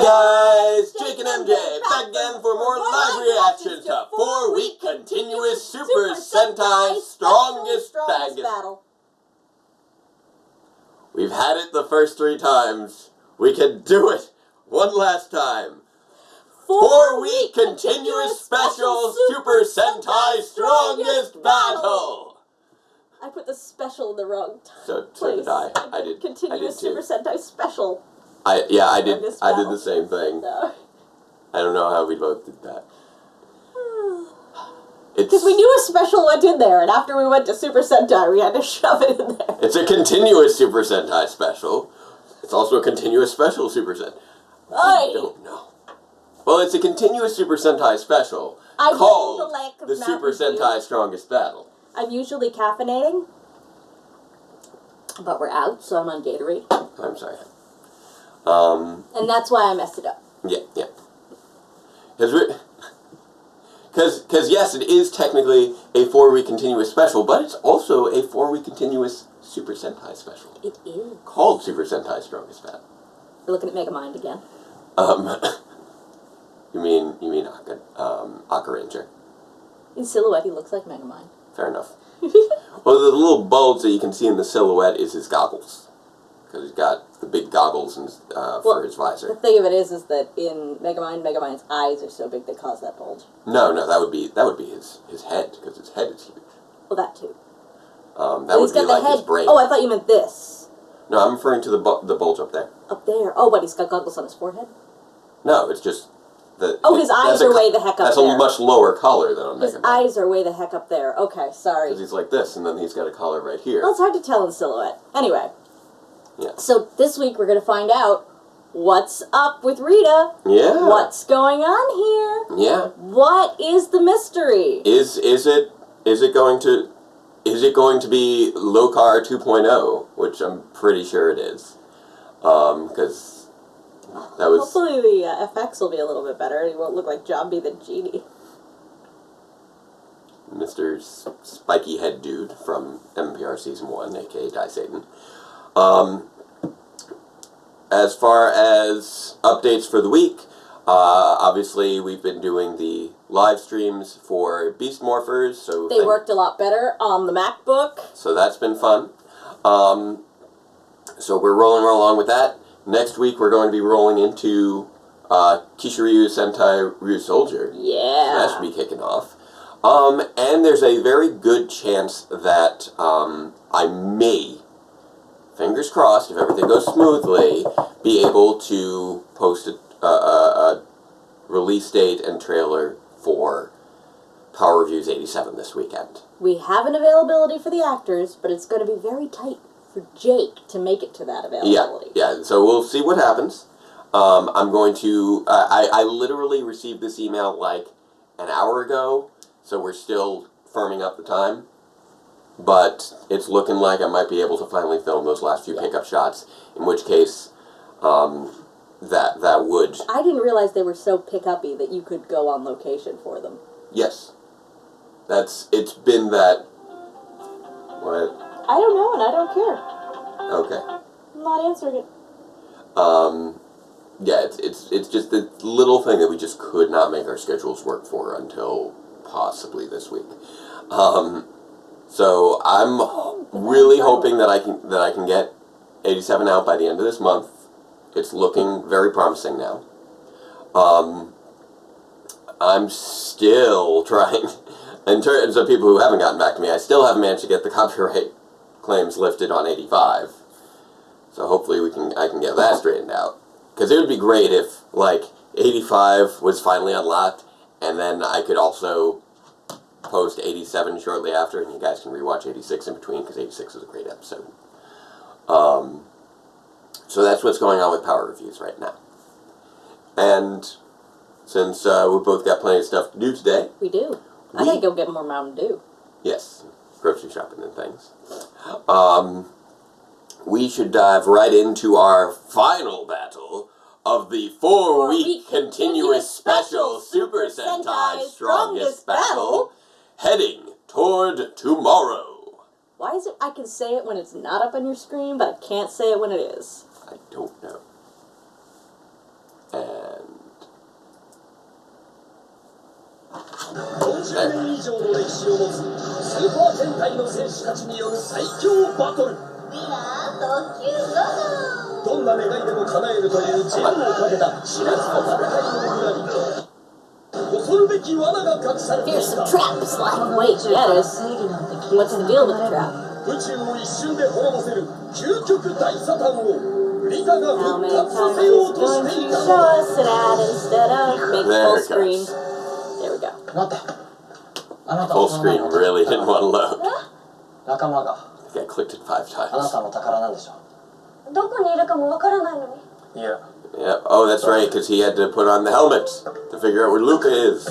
guys, Jake and MJ, back again for more live reactions to 4-week continuous Super Sentai Strongest Battle. We've had it the first 3 times. We can do it one last time. 4-week continuous special Super Sentai Strongest Battle. I put the special in the wrong So place. did I. I did Continuous too. Super Sentai Special. I did the same thing. No. I don't know how we both did that. Because we knew a special went in there, and after we went to Super Sentai, we had to shove it in there. It's a continuous Super Sentai special. It's also a continuous special Super Sentai. I don't know. Well, it's a continuous Super Sentai special called the Super Sentai Strongest Battle. I'm usually caffeinating, but we're out, so I'm on Gatorade. I'm sorry. And that's why I messed it up. Yeah. Because yes, it is technically a 4-week continuous special, but it's also a 4-week continuous Super Sentai special. It is. Called Super Sentai Strongest Battle. We're looking at Megamind again. You mean Aka Ranger. In silhouette, he looks like Megamind. Fair enough. Well, the little bulge that you can see in the silhouette is his goggles. Because he's got the big goggles and for his visor. The thing of it is that in Megamind's eyes are so big they cause that bulge. No, that would be his head, because his head is huge. Well, that too. That would be like his brain. Oh, I thought you meant this. No, I'm referring to the bulge up there. Up there. Oh, what, he's got goggles on his forehead? No, it's just the. Oh, his eyes are way the heck up there. That's a much lower collar than on Megamind. His eyes are way the heck up there. Okay, sorry. Because he's like this, and then he's got a collar right here. Well, it's hard to tell in silhouette. Anyway. Yeah. So this week we're going to find out what's up with Rita. Yeah. What's going on here? Yeah. What is the mystery? Is it going to be Lokar 2.0, which I'm pretty sure it is. Because that was... Hopefully the FX will be a little bit better and he won't look like Jambi the Genie. Mr. Spiky Head Dude from MPR Season 1, aka Die Satan. As far as updates for the week, obviously we've been doing the live streams for Beast Morphers, so they worked a lot better on the MacBook. So that's been fun. So we're rolling along with that. Next week we're going to be rolling into Kishiryu Sentai Ryu Soldier. Yeah. So that should be kicking off. And there's a very good chance that I may, fingers crossed, if everything goes smoothly, be able to post a release date and trailer for Power Reviews 87 this weekend. We have an availability for the actors, but it's going to be very tight for Jake to make it to that availability. Yeah, so we'll see what happens. I'm going to... I literally received this email like an hour ago, so we're still firming up the time. But it's looking like I might be able to finally film those last few pickup shots, in which case that would... I didn't realize they were so pick-uppy that you could go on location for them. Yes. It's been that... What? I don't know, and I don't care. Okay. I'm not answering it. Yeah, it's just the little thing that we just could not make our schedules work for until possibly this week. So I'm really hoping that I can get 87 out by the end of this month. It's looking very promising now. I'm still trying, in terms of people who haven't gotten back to me, I still haven't managed to get the copyright claims lifted on 85. So hopefully I can get that straightened out. Because it would be great if, like, 85 was finally unlocked, and then I could also post 87 shortly after, and you guys can rewatch 86 in between, because 86 is a great episode. So that's what's going on with Power Reviews right now. And since we both got plenty of stuff to do today... We do. I gotta go get more Mountain Dew. Yes, grocery shopping and things. We should dive right into our final battle of the 4-week continuous special Super Sentai Strongest Battle, heading toward tomorrow. Why is it I can say it when it's not up on your screen, but I can't say it when it is? I don't know. And There. 40年以上の歴史を持つスーパー戦隊の選手たちによる最強バトル。ウィナー特急ゴどんな願いでも叶えるというジェムをかけた熾烈な戦いの裏に恐るべき罠が隠されてい Here's た。 some traps. Like, wait, yeah, there's. What's the deal with the trap? 宇宙を一瞬で滅ぼせる究極大サタンをリタが How 復 many 活さ times せよう is と going してい to た show のだ。 us an ad instead of make There full it screen? goes. There we go. 待って。あなた Full screen really didn't want to load. 仲間が I think I clicked it 5あな times. たの宝なんでしょ。どこにいるかもわからないのに。いや、 Yep. Oh, that's right, because he had to put on the helmet to figure out where Luca is.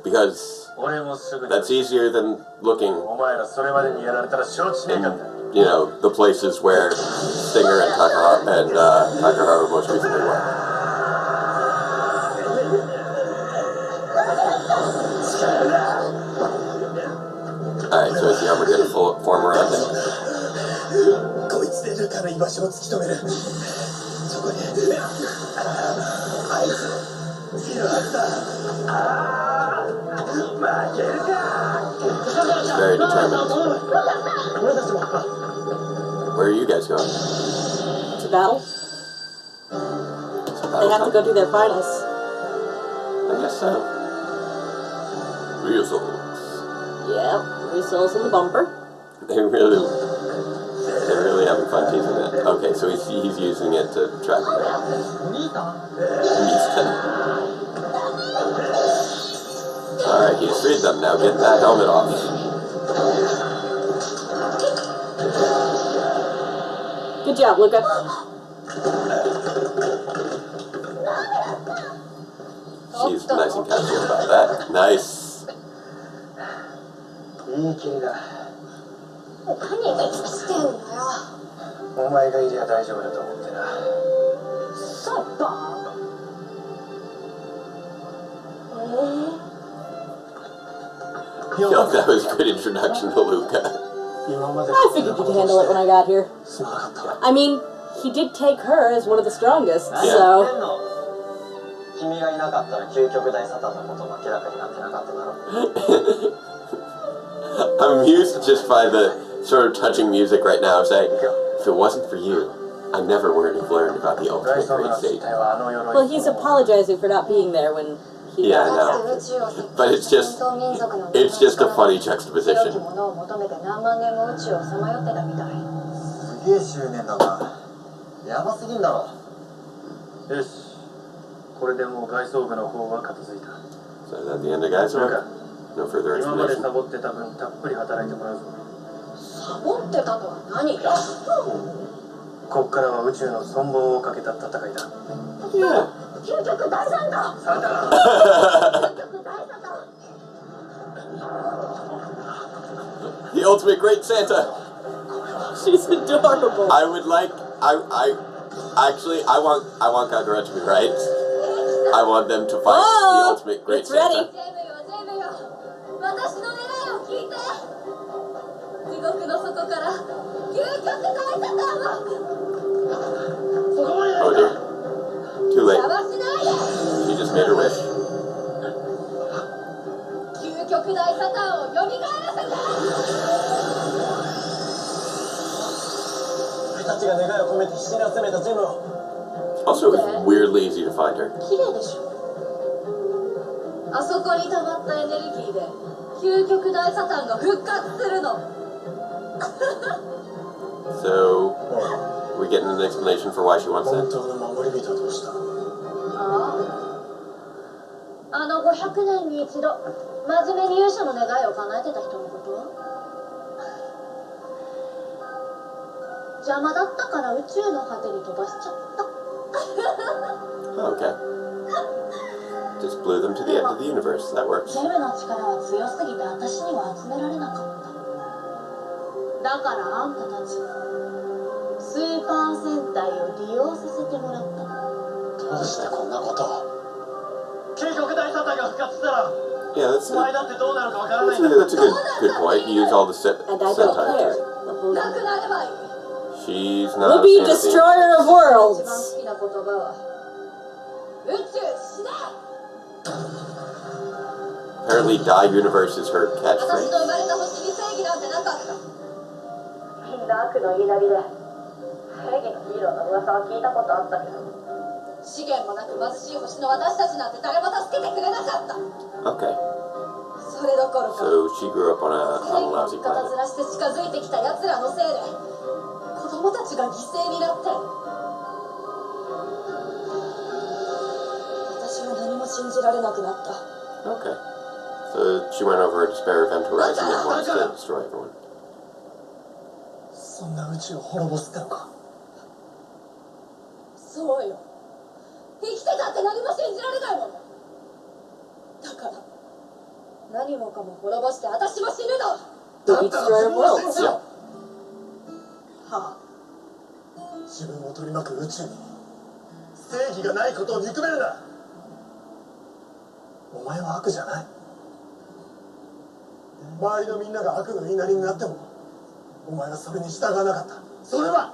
Because 俺もすぐに。 that's easier than looking お前らそれまでにやられたら承知ねえかんだ。 in, you know, the places where Stinger and Takahara most recently were. Alright, so is the armor gonna form around him? こいつでルカの居場所を突き止める。そこにあいついるはずだ。負けるか。 Very determined. 俺たちも。 Where are you guys going? To battle? So They have to go do their finals. I guess so. Real souls. Yep. Results in the bumper. They're really having fun teasing that. Okay, so he's using it to track him down. Alright, he's freed them. Now get that helmet off. Good job, Luca. She's nice and casual about that. Nice. いい気だ。何がしてんのよ。お前がいりゃ大丈夫だと思ってな。そうだ。I feel like that was a good introduction to Luca. 今まで I figured you could handle it when I got here. すまなかった。 I mean, he did take her as one of the strongest, Yeah. so. 君がいなかったら究極大サタンのことも明らかになってなかっただろう。 I'm amused just by the sort of touching music right now of saying, if it wasn't for you, I never would have learned about the ultimate great state. Well, he's apologizing for not being there when he. Yeah, I know. But it's just a funny juxtaposition. すげえ執念だな。やばすぎんだろ。よし。これでもう外装部の方は片付いた。 So is that the end of guys? No further 今まで explanation. サボってた分たっぷり働いてもらうぞ。サボってたとは何？こっからは宇宙の存亡をかけた戦いだ。 Yeah. 究極大三だ。さてな。究極大サタン。 The ultimate great Santa. She's adorable. I would like. I want Kagura to be right. I want them to fight the ultimate great it's ready. Santa. 私の願いを聞いて。地獄の底から究極大サタンを。 Oh dear. Too late. 邪魔しないで。 She just made her wish. 究極大サタンを蘇らせて。俺たちが願いを込めて必死に集めたジェムを。 Also, it was weirdly easy to find her. 綺麗でしょ。あそこに溜まったエネルギーで究極大サタンが復活するの。 So, we getting an explanation for why she wants 本 that? 当の守り人はどうした？ああ。あの500年に一度真面目に勇者の願いを叶えてた人のことは？邪魔だったから宇宙の果てに飛ばしちゃった。 Okay. Just blew them to the end of the universe. That works. ジェムの力は強すぎて私には集められなかった。だからあんたたちスーパー戦隊を利用させてもらった。どうしてこんなことを？究極大サタンが復活したら、 Yeah, that's お前だってどうなるかわからない a んだ。 good point. You use all the And I don't care. Sentai. なくなればいい。 She's not We'll be a fantasy. destroyer of 一番 worlds. 好きな言葉は宇宙死ね。 Apparently apparently Die Universe is her 私 catchphrase. の生まれた星に正義なんてなかった。みんな悪の言いなりで正義のヒーローの噂は聞いたことあったけど、資源もなく貧しい星の私たちなんて誰も助けてくれなかった。 Okay. それどころか So she grew up on a 正義の lousy 味方 planet. ずらして近づいてきた奴らのせいで子供たちが犠牲になって、私は何も信じられなくなった。 Okay. So she went over a despair event horizon and wants to destroy everyone. そんな宇宙を滅ぼすってのか。そうよ。生きてたって何も信じられないもん。だから何もかも滅ぼして私も死ぬの。 The destroyer of worlds. Yep. はあ、自分を取り巻く宇宙に正義がないことを憎めるな。お前は悪じゃない。周りのみんなが悪の言いなりになってもお前はそれに従わなかった。それは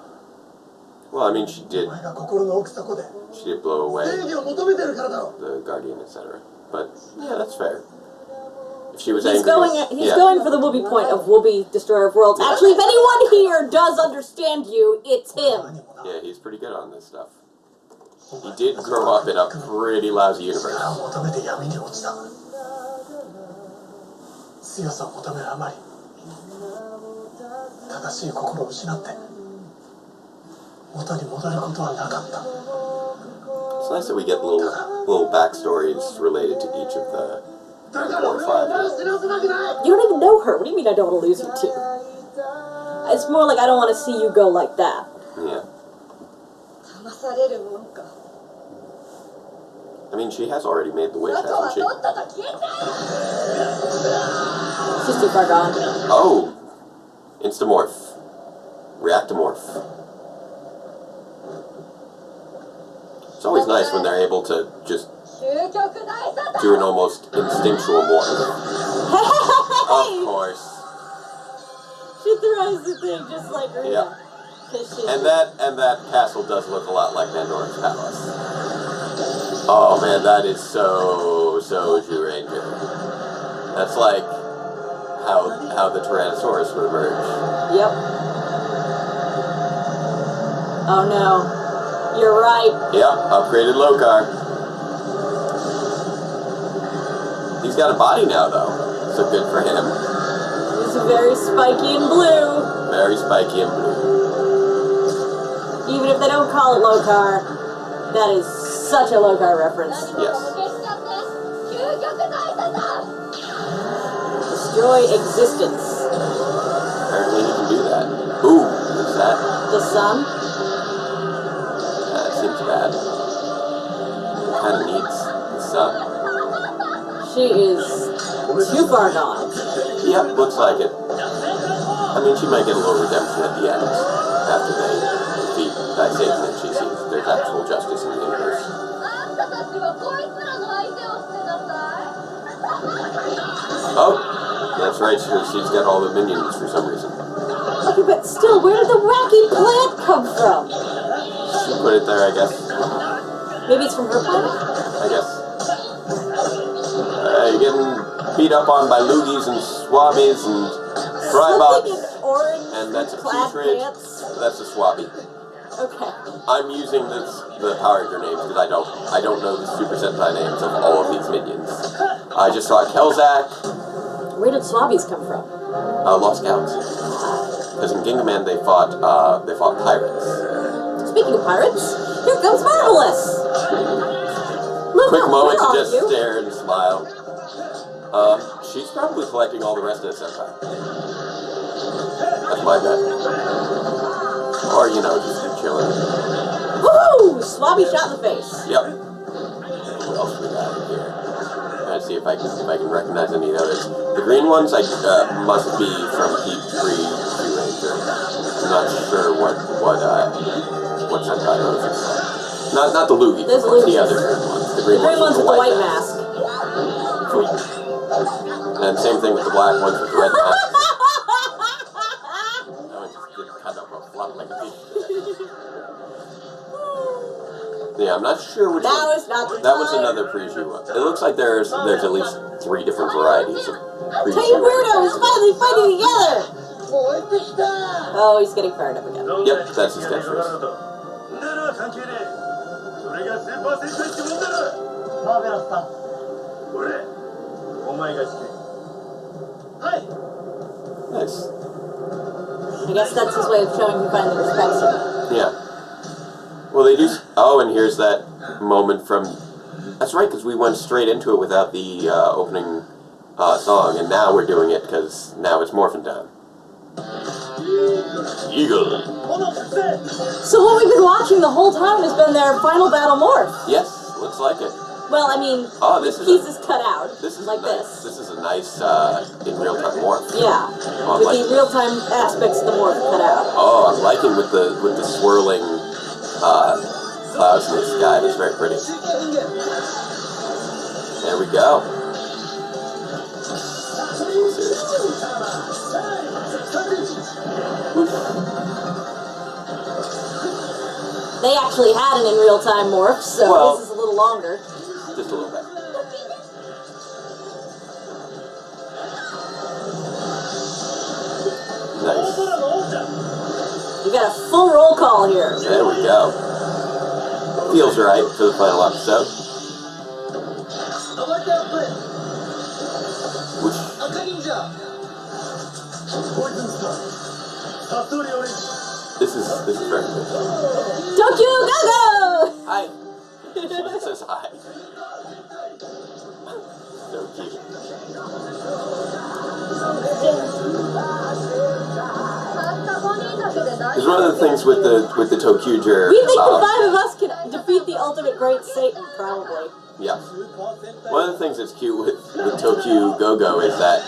Well, I mean, she お did 前が心の奥底で blow away 正義を求めてるからだろ。 the Guardian, etc. But yeah, that's fair. If she was He's angry, he's going for the Whoopi point of Whoopi, Destroyer of Worlds. Actually, if anyone here does understand you, it's him. Yeah, he's pretty good on this stuff. He did grow up in a pretty lousy universe. 力を求めて闇に落ちた。強さを求めるあまり正しい心を失って元に戻ることはなかった。 It's nice that we get little backstories related to each of the だから俺はお前を死なせたくない。 You don't even know her. What do you mean I don't want to lose you to? It's more like I don't want to see you go like that. Yeah. 騙されるもんか。 I mean, she has already made the wish, あとは hasn't she? とっとと消えちゃえ。 She's too far gone. Oh! Instamorph. Reactomorph. It's always nice when they're able to just 究極大サタン。 do an almost instinctual morph. Of course. She throws the thing just like Rita. Yep. 'Cause she's And that castle does look a lot like Pandora's Palace. Oh man, that is so Ranger. That's like how the Tyrannosaurus would emerge. Yep. Oh no. You're right. Yep, upgraded Lokar. He's got a body now though, so good for him. He's very spiky and blue. Very spiky and blue. Even if they don't call it Lokar, that is such a Lokar reference. 何もかも消しちゃって。究極大サタン。 Destroy existence. Apparently he can do that. Ooh, what's that? The sun. That seems bad. Kind of needs the sun. She is too far gone. Yep, looks like it. I mean, she might get a little redemption at the end after they defeat Satan and she sees there's actual justice in the universe. あんたたちはこいつらの相手をしてなさい。 Oh, that's right. She's got all the minions for some reason. Okay, but still, where did the wacky plant come from? She put it there, I guess. Maybe it's from her planet? I guess. You're getting beat up on by loogies and swabbies and Something drybots. in orange And that's a plaid putrid. pants. That's a swabby. Okay. I'm using the Power Ranger names because I don't know the Super Sentai names of all of these minions. I just saw Kelzak, Where did Swabbies come from? Lost Galaxy. Because in Gingaman they fought pirates. Speaking of pirates, here comes Marvelous! Look Quick how moment well to just you. stare and smile. She's probably collecting all the rest of the Sentai. That's my bet. Or, you know, just chilling. Woohoo! Swabby shot in the face. Yep. What else we got in here? Trying to see if I can recognize any of the others. The green ones must be from Heat 3 Ranger. I'm not sure what Sentai those are. Not the Loogies. There's The Loogies. other green ones. The The green ones with the white mask. mask. And same thing with the black ones with the red mask. That one just did kind of a flop like a fish. Yeah, Yeah, I'm not sure which Now one. is not the That was time. another preview. It looks like there's at least 3 different varieties of Tiny preview. weirdos finally fighting together! 燃えてきた Oh, he's getting fired up again. Yep, that's his catchphrase. なら関係ねえそれがスーパー戦隊ってもんだろマーベラスさん俺お前が好きはい Nice. I guess that's his way of showing he finally respects him. Yeah. Well, they do. Oh, and here's that moment from. That's right, because we went straight into it without the opening song, and now we're doing it because now it's morphin' time. Eagle. So what we've been watching the whole time has been their final battle morph. Yes, looks like it. Well, I mean, Oh, with this is pieces cut out. This is like nice. this. This is a nice in real time morph. Yeah. Oh, I'm With liking the real-time aspects of the morph cut out. Oh, I'm liking with the swirling clouds in the sky. That's very pretty. There we go. They actually had an in real-time morph, so Well, this is a little longer. Just a little bit. Nice. We got a full roll call here. There we go. Feels right for the final episode. Which, this is very good. Tokyo Go-Go! Hi. It says hi. So cute. Because one of the things with the Tokuger, We think the 5 of us can defeat the ultimate great Satan, probably. yeah. One of the things that's cute with Tokyo Go-Go is that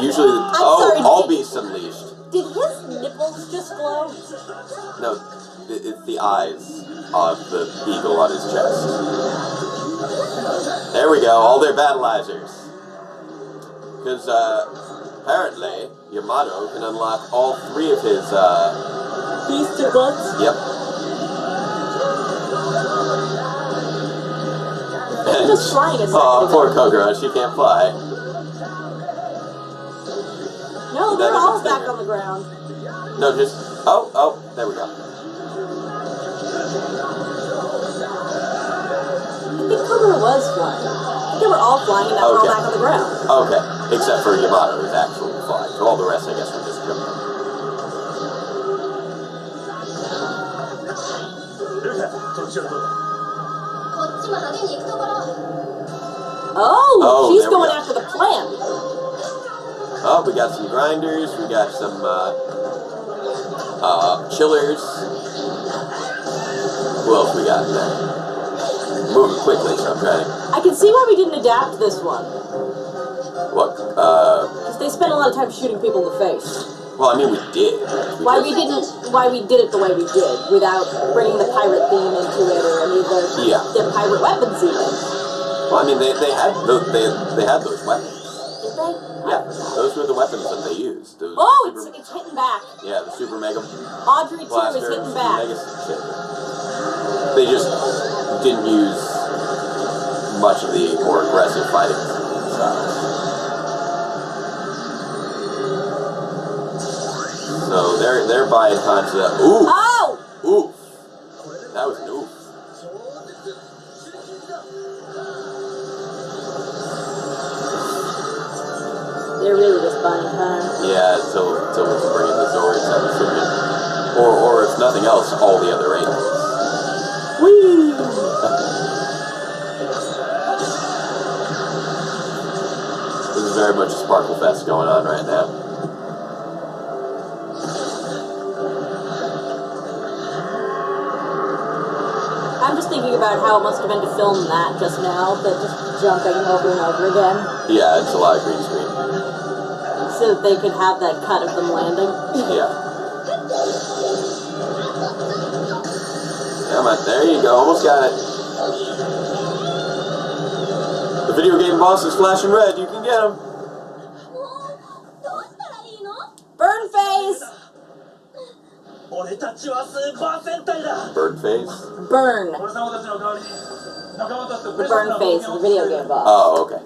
usually sorry, all beasts unleashed. Did his nipples just glow? No, it's the eyes of the eagle on his chest. There we go, all their battleizers. Because apparently Yamato can unlock all 3 of his Beast or butts? Yep. They're just flying a second Oh, ago. poor Kogoro, she can't fly. No, they're all back on the ground. No, just oh, there we go. I think Kogoro was flying. I think they were all flying and now they're all Okay. back on the ground. Okay, except for Yamato is actually flying. So all the rest, I guess, were just jumping. Oh, she's there we going go. after the plant. Oh, we got some grinders. We got some chillers. Who else we got in there? Moving quickly, so I'm trying to. I can see why we didn't adapt this one. What? Because they spent a lot of time shooting people in the face. Well, I mean, we did. Why we did it the way we did, without bringing the pirate theme into it, or any of the pirate weapons even. Well, I mean, they had those weapons. Did they? Yeah, those were the weapons that they used. Those Oh, super, it's hitting back. yeah, the super mega Audrey too blaster, is hitting back. mega shit. They just didn't use much of the more aggressive fighting styles. So they're buying time to that. Ooh! Oh! Oof! That was an oof. They're really just buying time. Yeah, until we can bring in the Zords, I'm assuming. Or if nothing else, all the other angels. Whee! This is very much a Sparkle Fest going on right now. I'm just thinking about how it must have been to film that just now, but just jumping over and over again, Yeah, it's a lot of green screen. so that they could have that cut of them landing. Yeah. Come on, there you go, almost got it. The video game boss is flashing red, you can get him. Burn face! 俺たちはスーパー戦隊だ。 Bird face? Burn. 俺様たちの代わりに仲間たちと The burn face, the video game boss. Oh, okay.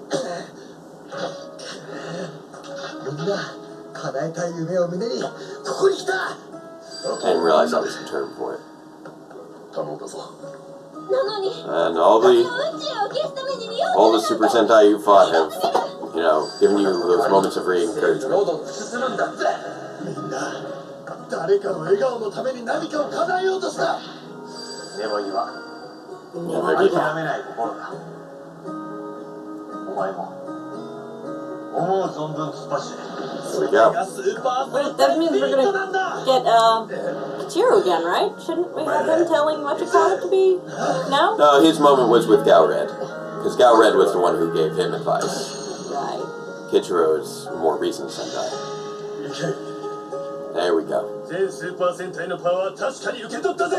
みんな叶えたい夢を胸にここに来た。 I didn't realize that was the term for it. 頼んだぞ。なのに And all the 宇宙を消すために見よう all the Super Sentai you fought have, you know, given you those moments of re-encouragement. ロード進むんだぜ。みんな誰かの笑顔のために何かを叶えようとした。粘りは Never give 諦 up. めない心か。お前も思う存分突っ走れ。 Here we go. スーパー Wait, that means we're gonna get, Kichiro again, right? Shouldn't we have him telling what you call it to be? No? No, his moment was with Galred. Because Galred was the one who gave him advice. Right. Kichiro is more recent Sentai. There we go. 全スーパー戦隊のパワー確かに受け取ったぜ。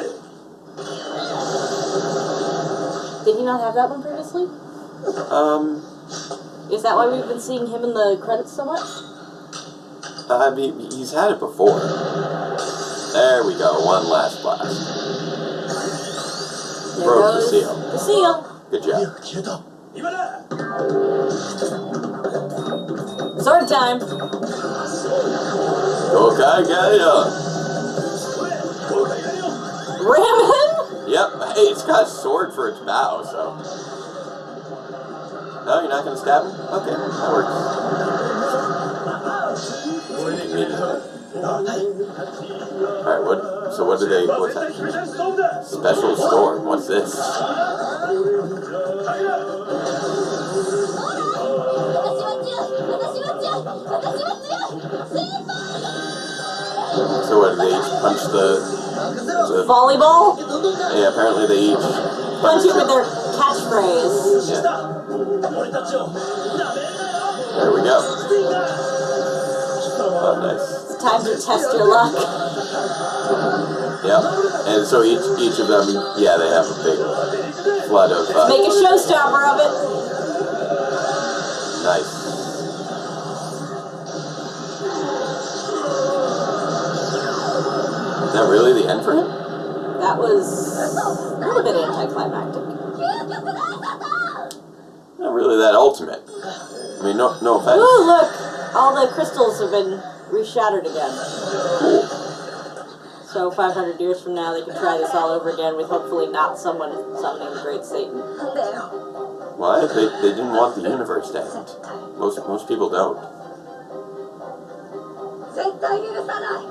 Did he not have that one previously? Is that why we've been seeing him in the credits so much? I mean, he's had it before. There we go. One last blast. There Broke the goes seal. the seal. Good job. 消えた。今だ。 Sword time. Okay, Gaia. Ram him? Yep. Hey, it's got a sword for its bow, so. No, you're not gonna stab him? Okay, that works. Alright, what do they, what's that? Special storm, what's this? So what, do they each punch the Volleyball? yeah, apparently they each Punch it with their catchphrase. yeah. There we go. Oh, nice. It's time to test your luck. Yep. And so each of them, yeah, they have a big flood of Make a showstopper of it. nice. Is that really the end for him? That was a little bit anticlimactic. Not really that ultimate. I mean, no offense. Ooh, look! All the crystals have been reshattered again. Cool. So 500 years from now, they can try this all over again with hopefully not someone summoning the Great Satan. Why? They didn't want the universe to end. Most people don't. 絶対許さない。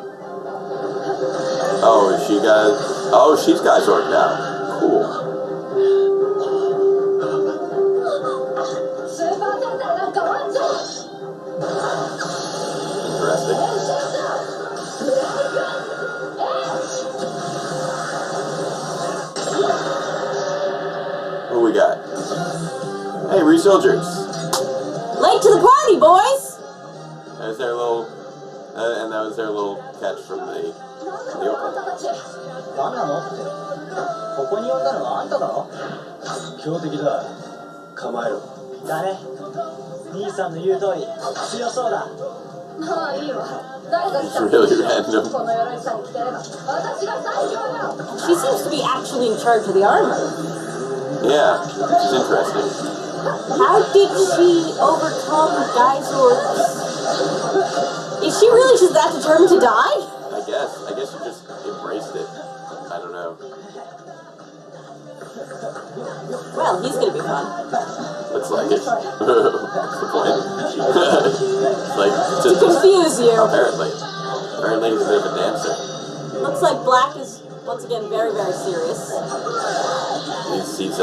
Oh, she's got sword now. Cool. スーパー戦隊なんかワンちゃん。 Interesting. Who we got? Hey, Resoldiers. Late to the party, boys! There's their little, and that was their little catch from the opening. 何なのって。ここに呼んだのはあんただろ。強敵だ。構えろ。だね。兄さんの言う通り強そうだ。まあいいわ。誰が来た It's really random. この鎧さえ着てれば私が最強よ。 She seems to be actually in charge of the armor. Yeah, which is interesting. How did she overcome Geizor's... Is she really just that determined to die? I guess she just embraced it. I don't know. Well, he's gonna be fun. Looks like it. What's the point? It's like To confuse you. apparently he's a bit of a dancer. Looks like Black is, once again, very, very serious. He's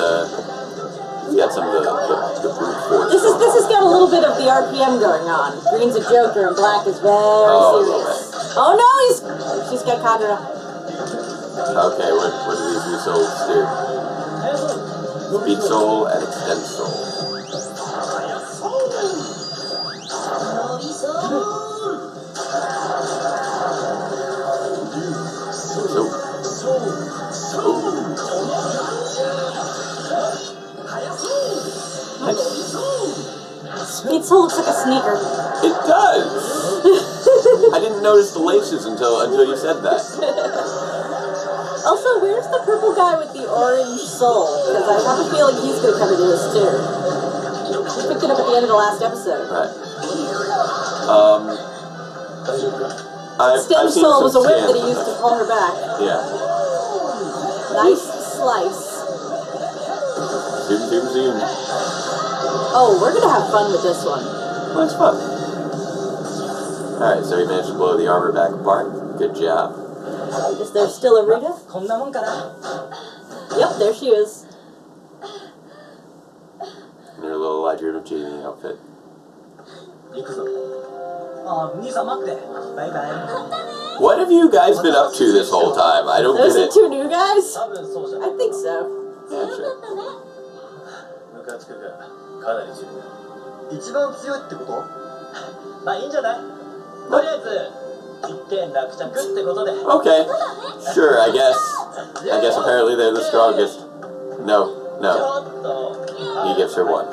got some of the brute force. This has got a little bit of the RPM going on. Green's a joker and Black is very serious. Oh no, she's got Kadra. Okay, what do these new souls do? Speed soul and extend soul. Nice. Speed Soul looks like a sneaker. It does! I didn't notice the laces until you said that. Also, where's the purple guy with the orange soul? Because I have a feeling he's going to come into this too. We picked it up at the end of the last episode. Right. Stem Soul was a whip that he used to pull her back. Yeah. Nice slice. Zoom, zoom, zoom. Oh, we're going to have fun with this one. That's fun. Alright, so he managed to blow the armor back apart. Good job. Is there still a Rita? Yep, there she is. In her little I Dream of Jeannie outfit. What have you guys been up to this whole time? I don't Those get are it. two new guys? I think so. Yeah, sure. 一番強いってこと？まあいいんじゃない？とりあえず一件落着ってことで。 Okay. Sure, I guess. I guess apparently they're the strongest. No, no. He gives her one.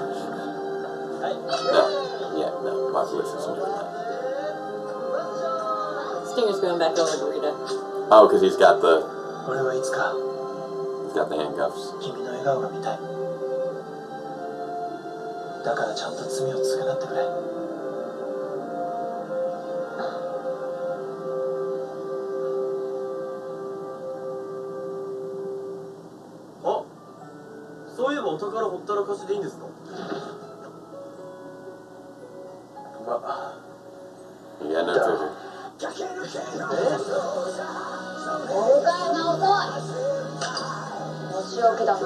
No. Yeah, no. Marvelous isn't doing that. Stinger's going back over to Rita. Oh, because he's got the 俺はいつか handcuffs. 君の笑顔が見たい。だからちゃんと罪を償ってくれ。あ、そういえばお宝ほったらかしでいいんですか？まあ。 You got no treasure. お迎えが遅い。お仕置きだな。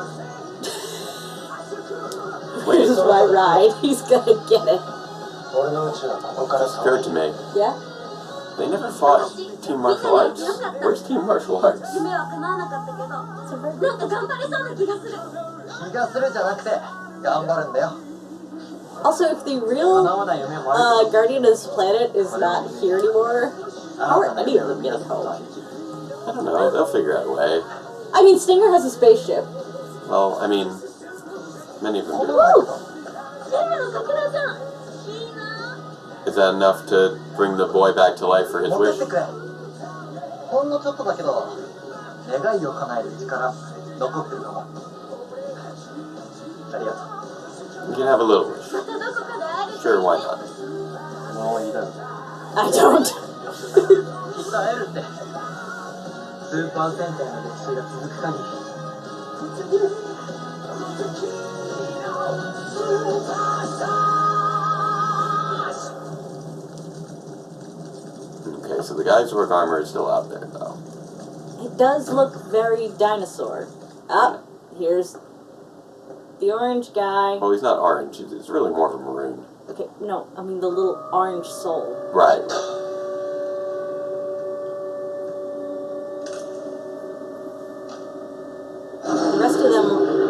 This is my ride. He's gonna get it. 俺の宇宙はここから Just occurred to me. Yeah? They never fought Team Martial Arts. Where's Team Martial Arts? 夢は叶わなかったけど、なんか頑張れそうな気がする。気がするじゃなくて頑張るんだよ。 Also, if the real Guardian of this planet is not here anymore, how are any of them getting home? I don't know. They'll figure out a way. I mean, Stinger has a spaceship. Well, I mean, many of them do. Woo! 全部の桜じゃん。いいな。 Is that enough to bring the boy back to life for his 持ってっ wish? てくれ。ほんのちょっとだけど願いを叶える力残ってるかも。ありがと You can have a little wish. またどこかで会える。 Sure, why not? う。もういいだろ。 I don't. きっと会えるって。スーパー戦隊の歴史が続く限り。 Okay, so the guy's work armor is still out there, though. It does look very dinosaur. Up, here's the orange guy. Well, he's not orange. It's really more of a maroon. Okay, no, I mean the little orange soul. Right. The rest of them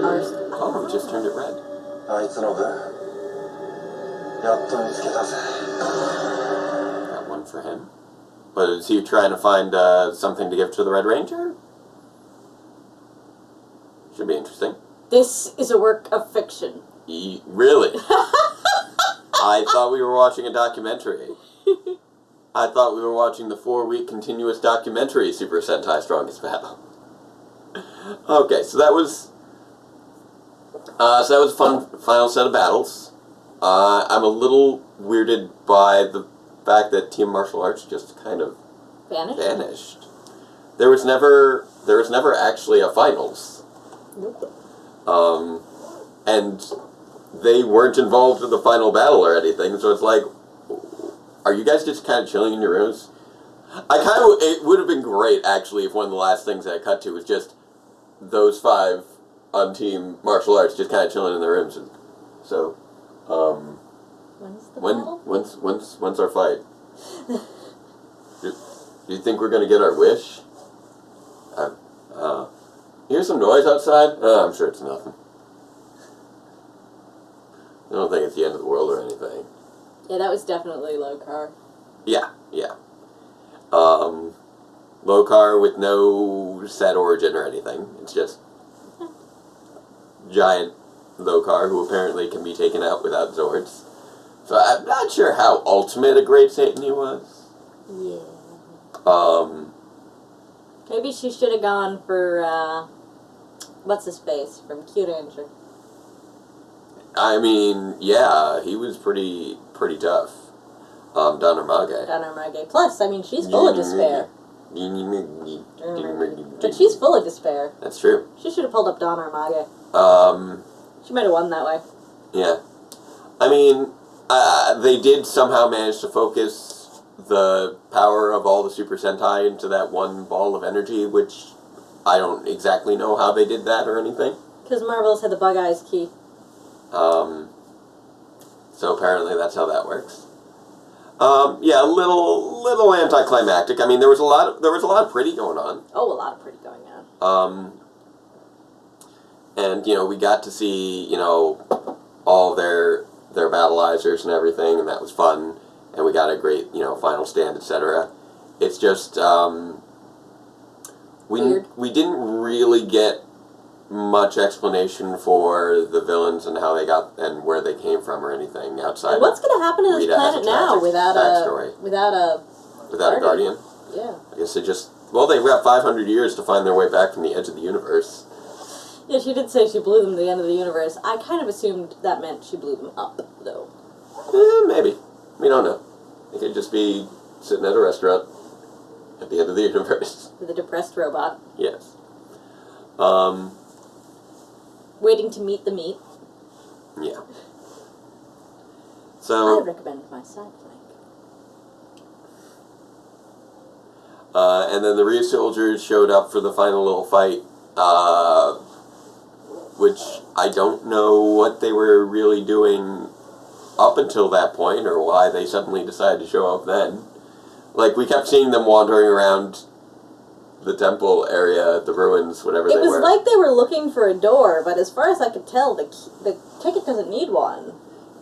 are... Oh, he just turned it red. あいつの分やっと見つけたぜ。 Got one for him. But is he trying to find something to give to the Red Ranger? Should be interesting. This is a work of fiction. Really? I thought we were watching a documentary. I thought we were watching the 4-week continuous documentary Super Sentai Strongest Battle. Okay, so that was a fun final set of battles. I'm a little weirded by the fact that Team Martial Arts just kind of vanished. There was never actually a finals. Nope. And they weren't involved in the final battle or anything, so it's like, are you guys just kind of chilling in your rooms? It would have been great, actually, if one of the last things I cut to was just those 5 on Team Martial Arts just kind of chilling in their rooms. And so, When's the battle? When's our fight? Do you think we're gonna get our wish? Hear some noise outside? I'm sure it's nothing. I don't think it's the end of the world or anything. Yeah, that was definitely low car. Yeah. Low car with no set origin or anything. It's just giant low car who apparently can be taken out without Zords. So I'm not sure how ultimate a great Satan he was. Yeah. Maybe she should have gone for, what's his face from Q Ranger. I mean, yeah, he was pretty tough. Donarmage. Plus, I mean, she's full of despair. But she's full of despair. That's true. She should have pulled up Donarmage. She might have won that way. Yeah. I mean, they did somehow manage to focus the power of all the Super Sentai into that one ball of energy, which I don't exactly know how they did that or anything. Because Marvelous had the Bug Eyes key. So apparently that's how that works. Yeah, a little anticlimactic. I mean, there was a lot of pretty going on. Oh, a lot of pretty going on. And we got to see all their battleizers and everything, and that was fun. And we got a great final stand, etc. It's just we didn't really get much explanation for the villains and how they got and where they came from or anything outside. And what's going to happen to this planet now without a guardian? Yeah. I guess they've got 500 years to find their way back from the edge of the universe. Yeah, she did say she blew them to the end of the universe. I kind of assumed that meant she blew them up, though. Maybe. We don't know. They could just be sitting at a restaurant at the end of the universe. With a depressed robot. Yes. Waiting to meet the meat. Yeah. So I recommend my side flank. And then the Rhea soldiers showed up for the final little fight, which I don't know what they were really doing up until that point, or why they suddenly decided to show up then. Like, we kept seeing them wandering around the temple area, the ruins, whatever they were. It was like they were looking for a door, but as far as I could tell, the ticket doesn't need one.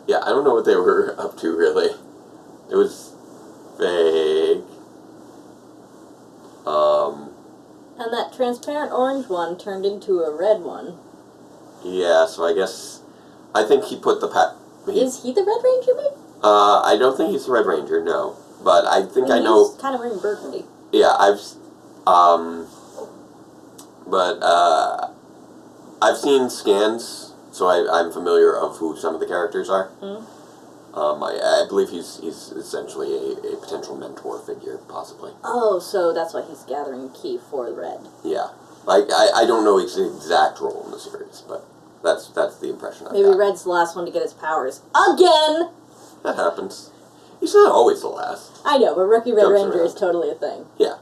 Yeah, I don't know what they were up to, really. It was vague. And that transparent orange one turned into a red one. Yeah, so I think he put the Is he the Red Ranger, maybe? I don't think he's the Red Ranger, no. But I think I know... He's kind of wearing burgundy. Yeah, I've seen scans, so I'm familiar of who some of the characters are. Mm. I believe he's essentially a potential mentor figure, possibly. Oh, so that's why he's gathering key for Red. Yeah. I don't know his exact role in the series, but that's the impression I've got. Maybe Red's the last one to get his powers. Again! That happens. He's not always the last. I know, but Rookie Red Jumps Ranger around. is totally a thing. Yeah.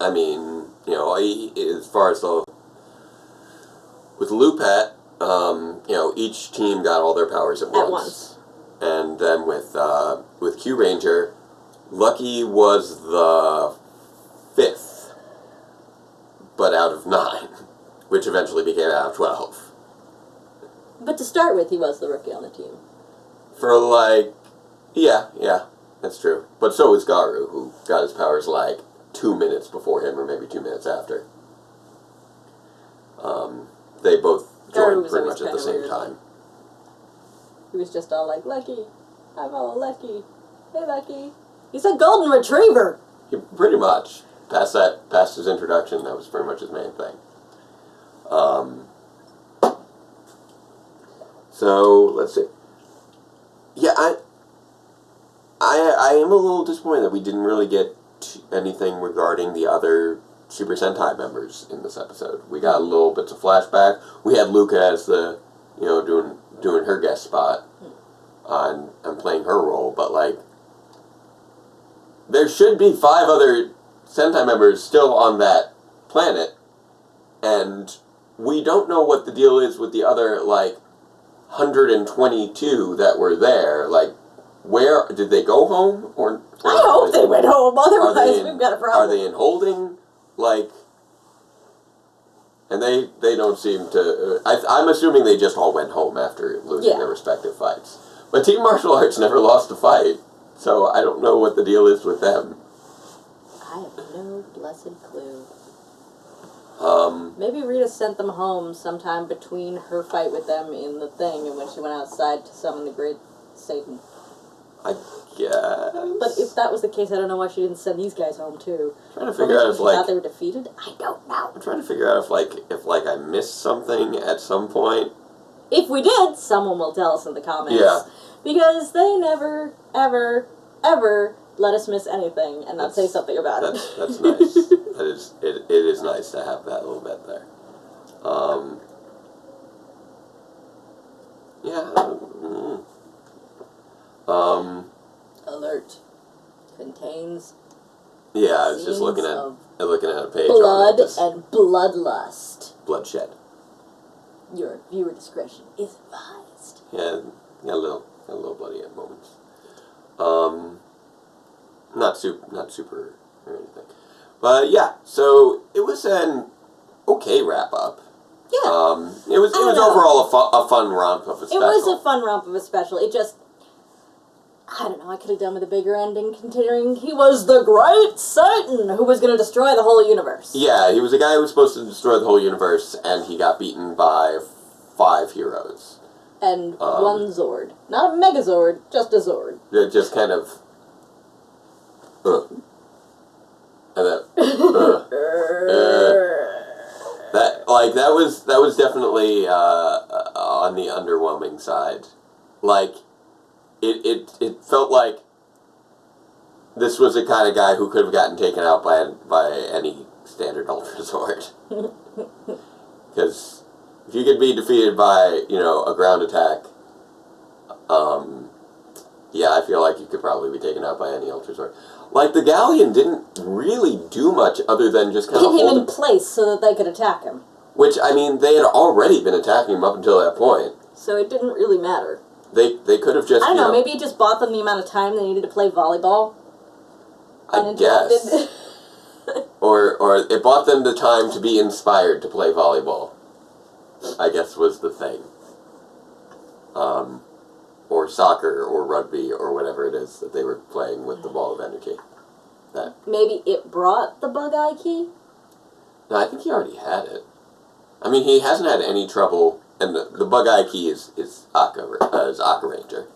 I mean, as far as with Lupat, each team got all their powers at once. And then with Q Ranger, Lucky was the 5th, but out of 9, which eventually became out of 12. But to start with, he was the rookie on the team. For yeah, that's true. But so was Garu, who got his powers 2 minutes before him, or maybe 2 minutes after. They both joined pretty much at the same time. He was just all like, Lucky, I'm all Lucky. Hey, Lucky. He's a golden retriever! He pretty much. Past his introduction, that was pretty much his main thing. So, let's see. Yeah, I am a little disappointed that we didn't really get anything regarding the other Super Sentai members in this episode. We got a little bits of flashback. We had Luca as the, doing her guest spot and playing her role, but there should be 5 other Sentai members still on that planet, and we don't know what the deal is with the other 122 that were there. Where did they go home? Or I hope they went home. Otherwise, we've got a problem. Are they in holding? And they don't seem to. I'm assuming they just all went home after losing their respective fights. But Team Martial Arts never lost a fight, so I don't know what the deal is with them. I have no blessed clue. Maybe Rita sent them home sometime between her fight with them in the thing and when she went outside to summon the great Satan. I guess. But if that was the case, I don't know why she didn't send these guys home too. I'm trying to figure out if she thought they were defeated. I don't know. I'm trying to figure out if I missed something at some point. If we did, someone will tell us in the comments. Yeah. Because they never, ever, ever let us miss anything and not say something about it. That's nice. It is nice to have that little bit there. Yeah. Alert. Contains Yeah, I was just looking at a page blood on it. and bloodlust. Bloodshed. Your viewer discretion is advised. Yeah, a little bloody at moments. Not super or anything. But yeah, so it was an okay wrap up. Yeah. It was overall a fun romp of a special. It was a fun romp of a special. It just, I don't know, I could have done with a bigger ending considering he was the great Satan who was going to destroy the whole universe. Yeah, he was a guy who was supposed to destroy the whole universe, and he got beaten by 5 heroes. And one Zord. Not a Megazord, just a Zord. Just kind of... And that... that was definitely on the underwhelming side. Like, it felt like this was the kind of guy who could have gotten taken out by any standard Ultra Zord. Because if you could be defeated by, a ground attack, yeah, I feel like you could probably be taken out by any Ultra Zord. Like, the Galleon didn't really do much other than just kind of keep him in place so that they could attack him. Which, I mean, they had already been attacking him up until that point. So it didn't really matter. They could have just, I don't know, maybe it just bought them the amount of time they needed to play volleyball. I guess. or it bought them the time to be inspired to play volleyball, I guess was the thing. Or soccer, or rugby, or whatever it is that they were playing with the ball of energy. Maybe it brought the Bug-Eye Key? No, I think he already had it. I mean, he hasn't had any trouble, and the Bug-Eye Key is Akka Ranger.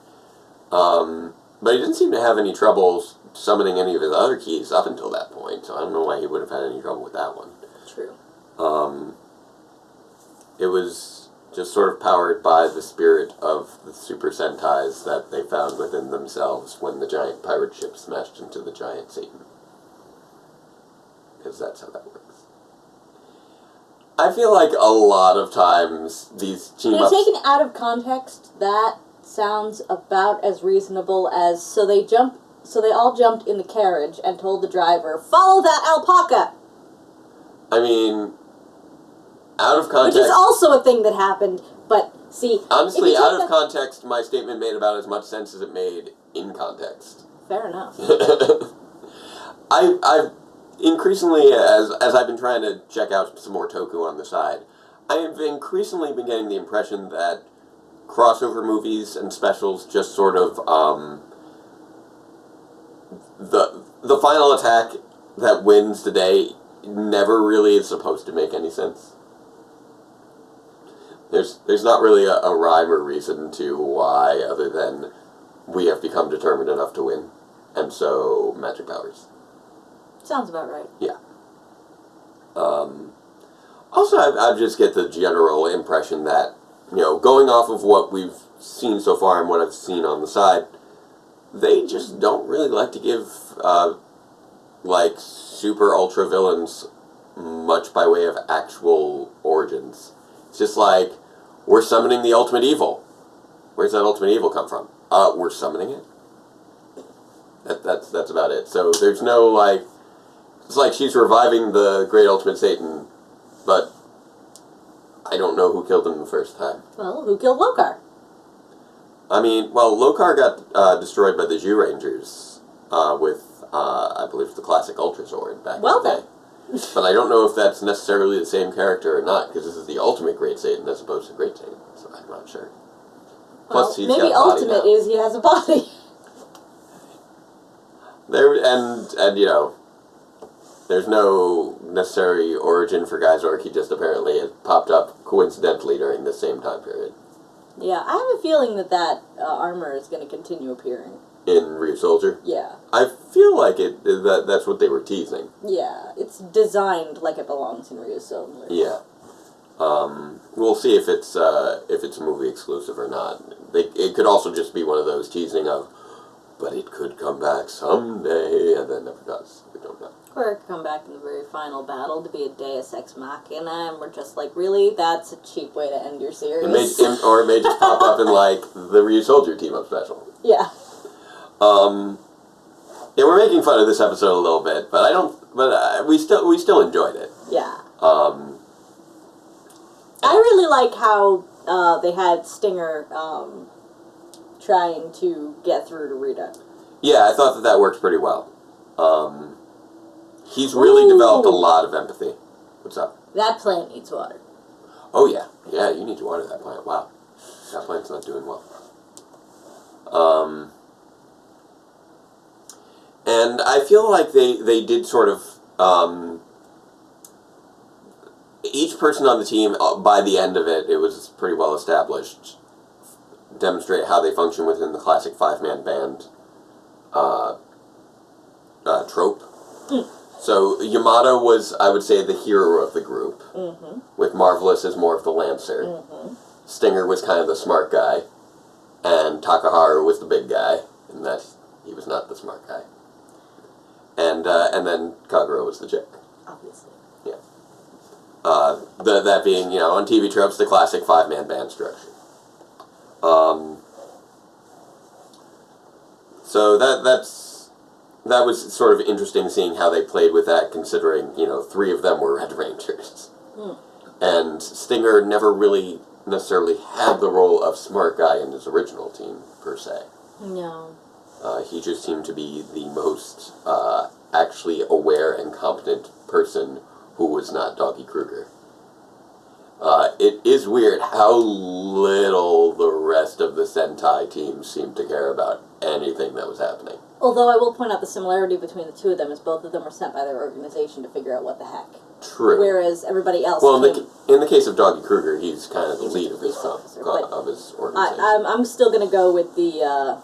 But he didn't seem to have any troubles summoning any of his other keys up until that point, so I don't know why he would have had any trouble with that one. True. It was just sort of powered by the spirit of the Super Sentais that they found within themselves when the giant pirate ship smashed into the giant Satan. Because that's how that works. I feel like a lot of times these team-ups... Taken out of context, that sounds about as reasonable as, so they all jumped in the carriage and told the driver, follow that alpaca! I mean, out of context... Which is also a thing that happened, but see... Honestly, out of context, my statement made about as much sense as it made in context. Fair enough. I've increasingly, as I've been trying to check out some more Toku on the side, I have increasingly been getting the impression that crossover movies and specials just sort of, the final attack that wins the day never really is supposed to make any sense. There's not really a rhyme or reason to why, other than we have become determined enough to win, and so magic powers. Sounds about right. Yeah. Also, I just get the general impression that, going off of what we've seen so far and what I've seen on the side, they just don't really like to give, super ultra villains much by way of actual origins. It's just like, we're summoning the ultimate evil. Where's that ultimate evil come from? We're summoning it. That's about it. So there's no, it's like she's reviving the great ultimate Satan, but I don't know who killed him the first time. Well, who killed Lokar? I mean, Lokar got destroyed by the Jew Rangers with, I believe, the classic Ultra Zord back in the day. But I don't know if that's necessarily the same character or not, because this is the ultimate Great Satan as opposed to Great Satan, so I'm not sure. Plus, he's maybe got a body ultimate now. is he has a body. There's no necessary origin for Geysorg. He just apparently it popped up coincidentally during the same time period. Yeah, I have a feeling that armor is going to continue appearing. In Ryusoulger? Yeah. I feel like that's what they were teasing. Yeah, it's designed like it belongs in Ryusoulger. Yeah. We'll see if it's a movie exclusive or not. It could also just be one of those teasing of, but it could come back someday, and then never does. We don't know. Or it could come back in the very final battle to be a Deus Ex Machina, and we're just like, really? That's a cheap way to end your series. Or it may just pop up in, like, the Ryusoulger team-up special. Yeah. Yeah, we're making fun of this episode a little bit, but we still enjoyed it. Yeah. I really like how they had Stinger trying to get through to Rita. Yeah, I thought that worked pretty well. He's really developed a lot of empathy. What's up? That plant needs water. Oh, yeah. Yeah, you need to water that plant. Wow. That plant's not doing well. And I feel like they did sort of... each person on the team, by the end of it, it was pretty well established, demonstrate how they function within the classic five-man band trope. So Yamato was, I would say, the hero of the group, with Marvelous as more of the Lancer. Stinger was kind of the smart guy, and Takaharu was the big guy, and that he was not the smart guy. And then Kagura was the chick. Obviously. Yeah. That being, on TV tropes, the classic five-man band structure. So that was sort of interesting seeing how they played with that, considering, three of them were Red Rangers. And Stinger never really necessarily had the role of smart guy in his original team, per se. No. He just seemed to be the most actually aware and competent person who was not Doggy Kruger. It is weird how little the rest of the Sentai team seemed to care about anything that was happening. Although I will point out the similarity between the two of them is both of them were sent by their organization to figure out what the heck. True. Whereas everybody else. Well, in the case of Doggy Kruger, he's kind of the lead of his organization. I'm still gonna go with the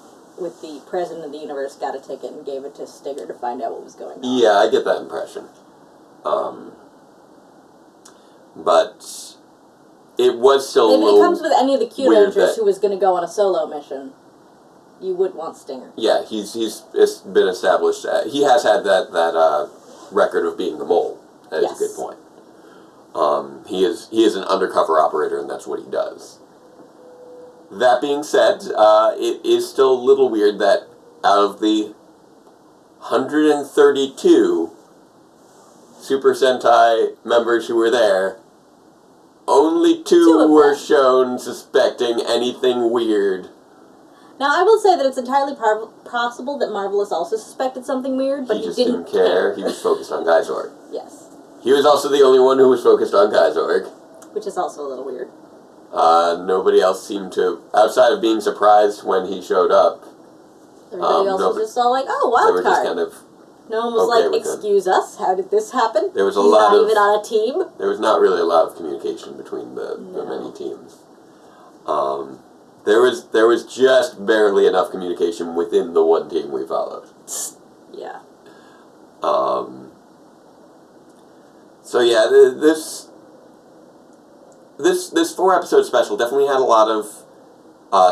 president of the universe got a ticket and gave it to Stinger to find out what was going on. Yeah, I get that impression. But it was still If it comes with any of the Q weird Rangers who was going to go on a solo mission, you would want Stinger. Yeah, he's been established. He has had that record of being the mole. That is a good point. He is an undercover operator, and that's what he does. That being said, it is still a little weird that out of the 132 Super Sentai members who were there, only two were shown suspecting anything weird. Now, I will say that it's entirely possible that Marvelous also suspected something weird, but he just didn't care. He was focused on Geysorg. Yes. He was also the only one who was focused on Geysorg. Which is also a little weird. Nobody else seemed to, outside of being surprised when he showed up. Everybody else was just all like, oh, wild they were card. Just kind of no one was like, excuse us, how did this happen? There was He's not even on a team. There was not really a lot of communication between the many teams. There was just barely enough communication within the one team we followed. Yeah. So yeah, this 4-episode special definitely had a lot of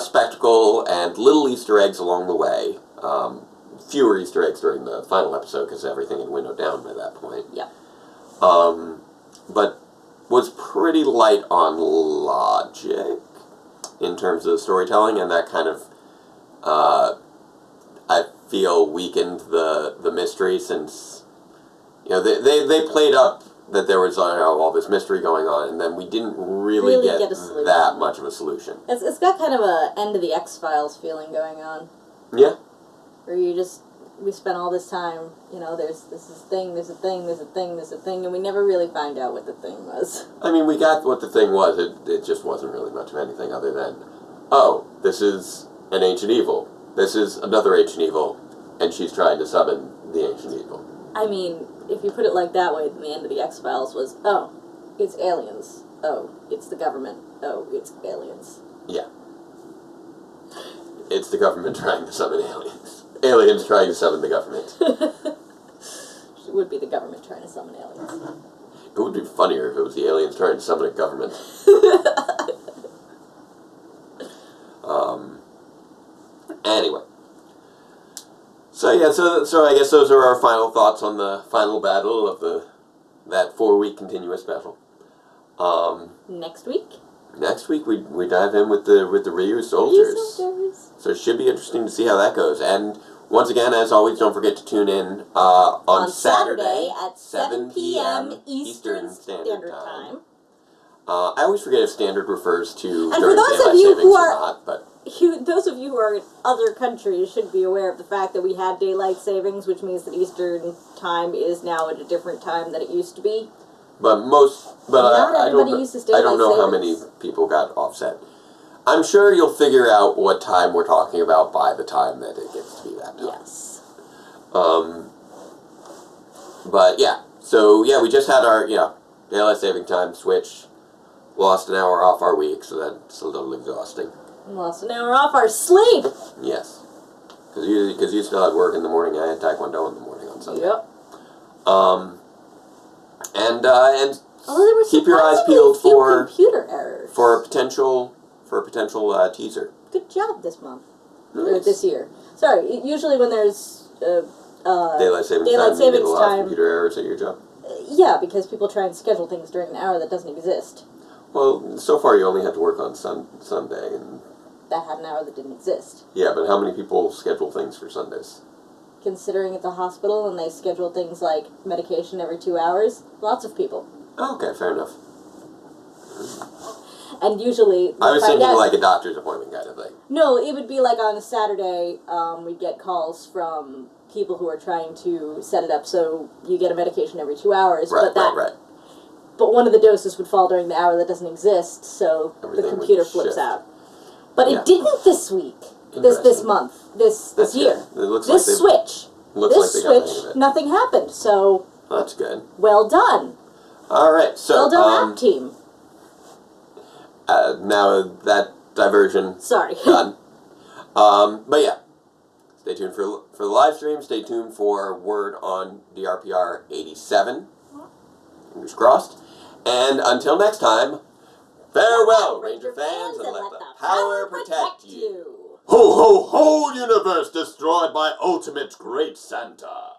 spectacle and little Easter eggs along the way. Fewer Easter eggs during the final episode because everything had windowed down by that point. Yeah. But was pretty light on logic in terms of the storytelling, and that kind of, I feel, weakened the mystery since, they played up that there was all this mystery going on, and then we didn't really get that much of a solution. It's got kind of a end of the X-Files feeling going on. Yeah. Where we spent all this time, there's this thing, there's a thing, there's a thing, there's a thing, and we never really find out what the thing was. I mean, we got what the thing was. It just wasn't really much of anything other than, oh, this is an ancient evil. This is another ancient evil, and she's trying to summon the ancient evil. I mean, if you put it like that way, then the end of the X-Files was, oh, it's aliens. Oh, it's the government. Oh, it's aliens. Yeah. It's the government trying to summon aliens. Aliens trying to summon the government. It would be the government trying to summon aliens. It would be funnier if it was the aliens trying to summon a government. Anyway. So yeah, so I guess those are our final thoughts on the final battle of that 4-week continuous battle. Next week? Next week we dive in with the Ryu soldiers. Ryu soldiers. So it should be interesting to see how that goes. And once again, as always, don't forget to tune in on Saturday at 7 p.m. Eastern Standard Time. I always forget if standard refers to and during for those daylight of you savings who or are, not, but those of you who are in other countries should be aware of the fact that we had daylight savings, which means that Eastern Time is now at a different time than it used to be. Not everybody I don't uses daylight I don't know how savings. many people got offset. I'm sure you'll figure out what time we're talking about by the time that it gets to be that time. Yes. But yeah, so yeah, we just had our daylight saving time switch. Lost an hour off our week, so that's a little exhausting. Lost an hour off our sleep. Yes, because you still had work in the morning. I had Taekwondo in the morning on Sunday. Yep. And Although there were keep your eyes surprisingly peeled few for computer errors. for a potential teaser. Good job this month. Or Nice. this year. Sorry, usually when there's Daylight savings daylight time. You get savings a lot of time. computer errors at your job. Yeah, because people try and schedule things during an hour that doesn't exist. Well, so far you only had to work on Sunday, and That had an hour that didn't exist. yeah, but how many people schedule things for Sundays? Considering it's a hospital and they schedule things like medication every 2 hours, lots of people. Oh, okay, fair enough. And usually... I was find thinking out- like a doctor's appointment kind of thing. No, it would be like on a Saturday, we'd get calls from people who are trying to set it up so you get a medication every 2 hours. Right, but But one of the doses would fall during the hour that doesn't exist, so Everything the would computer flips shift. out. But Yeah. it didn't this week. This Interesting. month. This That's year. good. It looks This like switch. looks This like they got the hang switch, of it. nothing happened. So, That's good. well done. All right, so Well done, app team. now that diversion Sorry. done. But yeah, stay tuned for the live stream. Stay tuned for word on DRPR 87. Fingers crossed. And until next time, farewell, Ranger fans, and let the power protect you. Ho, ho, ho, universe destroyed by ultimate great Santa.